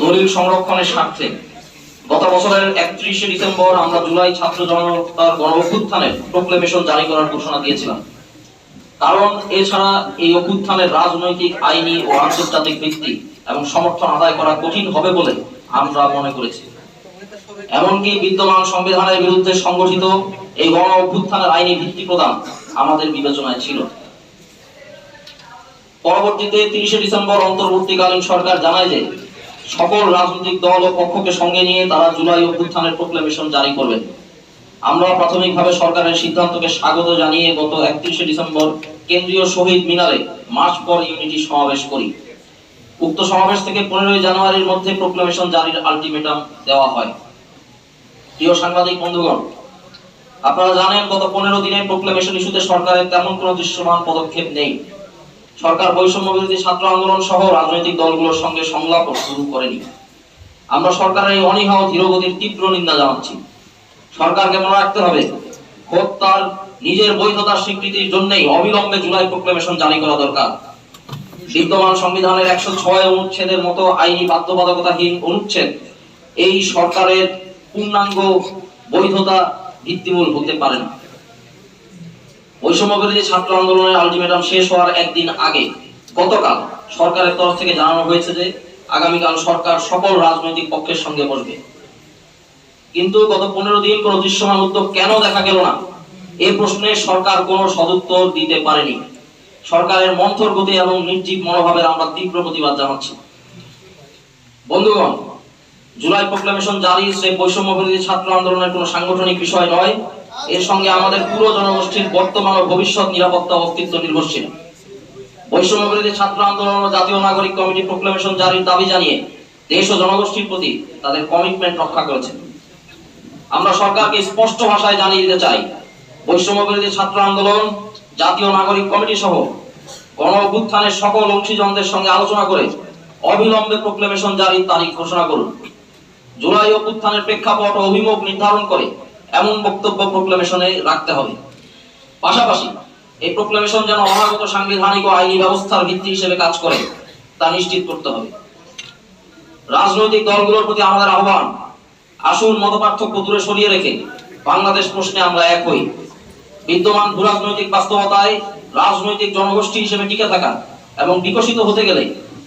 দলিল সংরক্ষণের স্বার্থে গত বছরের 31শে ডিসেম্বর আমরা জুলাই ছাত্র জনতার গণ অভ্যুত্থানের প্রোক্লেমেশন জারি করার ঘোষণা দিয়েছিলাম। কারণ এছাড়া এই অভ্যুত্থানের রাজনৈতিক, আইনি ও আন্তর্জাতিক ভিত্তি এবং সমর্থন আদায় করা কঠিন হবে বলে আমরা মনে করেছি। এমনকি বিদ্যমান সংবিধানের বিরুদ্ধে সংগঠিত এই গণ অভ্যুত্থানের আইনি ভিত্তি প্রদান আমাদের বিবেচনায় ছিল। পরবর্তীতে 30শে ডিসেম্বর অন্তর্বর্তীকালীন সরকার জানায় যে সকল রাজনৈতিক দল ও পক্ষকে সঙ্গে নিয়ে তারা জুলাই অভ্যুত্থানের প্রোক্লেমেশন জারি করবেন। আমরা প্রাথমিকভাবে সরকারের সিদ্ধান্তকে স্বাগত জানিয়ে গত 31শে ডিসেম্বর কেন্দ্রীয় শহীদ মিনারে মার্চ ফর ইউনিটি সমাবেশ করি। উক্ত সমাবেশ থেকে 15ই জানুয়ারির মধ্যে প্রোক্লেমেশন জারির আলটিমেটাম দেওয়া হয়। প্রিয় সাংবাদিক বন্ধুগণ, আপনারা জানেন গত 15 দিনে প্রোক্লেমেশন ইস্যুতে সরকারের তেমন কোনো দৃশ্যমান পদক্ষেপ নেই। সরকার বৈষম্য বিরোধী ছাত্র আন্দোলন সহ রাজনৈতিক দলগুলোর সঙ্গে সংলাপ শুরু করেনি। আমরা সরকারের এই অনীহা ও ধীরগতির তীব্র নিন্দা জানাচ্ছি। সরকারকে মনে রাখতে হবে, খোদ তার নিজের বৈধতার স্বীকৃতির জন্যই অবিলম্বে জুলাই প্রোক্লেমেশন জারি করা দরকার। বিদ্যমান সংবিধানের 106 অনুচ্ছেদের মতো আইনি বাধ্যবাধকতাহীন অনুচ্ছেদ এই সরকারের পূর্ণাঙ্গ বৈধতা ভিত্তিমূল হতে পারে না। বৈষম্য বিরোধী ছাত্র আন্দোলনের আলটিমেটাম শেষ হওয়ার একদিন আগে গতকাল সরকারের তরফ থেকে জানানো হয়েছে যে আগামীকাল সরকার সকল রাজনৈতিক পক্ষের সঙ্গে বসবে। কিন্তু গত 15 দিন কোনো দৃশ্যমান উদ্যোগ কেন দেখা গেল না, এই প্রশ্নে সরকার কোনো সদুত্তর দিতে পারেনি। সরকারের মন্থর গতি এবং নির্জীব মনোভাবের আমরা তীব্র প্রতিবাদ জানাচ্ছি। বন্ধুগণ, জুলাই প্রোক্লেমেশন জারি সে বৈষম্য বিরোধী ছাত্র আন্দোলনের কোনো সাংগঠনিক বিষয় নয়। এর সঙ্গে আমাদের পুরো জনগোষ্ঠীর বর্তমান ও ভবিষ্যৎ নিরাপত্তা ও অস্তিত্ব নির্ভরশীল। বৈষম্য বিরোধী ছাত্র আন্দোলন ও জাতীয় নাগরিক কমিটি প্রোক্লেমেশন জারির দাবি জানিয়ে দেশ ও জনগোষ্ঠীর প্রতি তাদের কমিটমেন্ট রক্ষা করেছে। আমরা সরকারকে স্পষ্ট ভাষায় জানিয়ে দিতে চাই, বৈষম্য বিরোধী ছাত্র আন্দোলন, জাতীয় নাগরিক কমিটি সহ গণ অভ্যুত্থানের সকল অংশীজনদের সঙ্গে আলোচনা করে অবিলম্বে প্রোক্লেমেশন জারির তারিখ ঘোষণা করুন। জুলাই অভ্যুত্থানের প্রেক্ষাপট ও অভিমুখ নির্ধারণ করে এমন বক্তব্য প্রোক্লেমেশনে রাখতে হবে। পাশাপাশি এই প্রোক্লেমেশন যেন অনাগত সাংবিধানিক ও আইনি ব্যবস্থার ভিত্তি হিসেবে কাজ করে তা নিশ্চিত করতে হবে। রাজনৈতিক দলগুলোর প্রতি আমাদের আহ্বান, আসুন মতপার্থক্য দূরে সরিয়ে রেখে বাংলাদেশ প্রশ্নে আমরা এক হই। বিদ্যমান ভূরাজনৈতিক বাস্তবতায় রাজনৈতিক জনগোষ্ঠী হিসেবে টিকে থাকা এবং বিকশিত হতে গেলে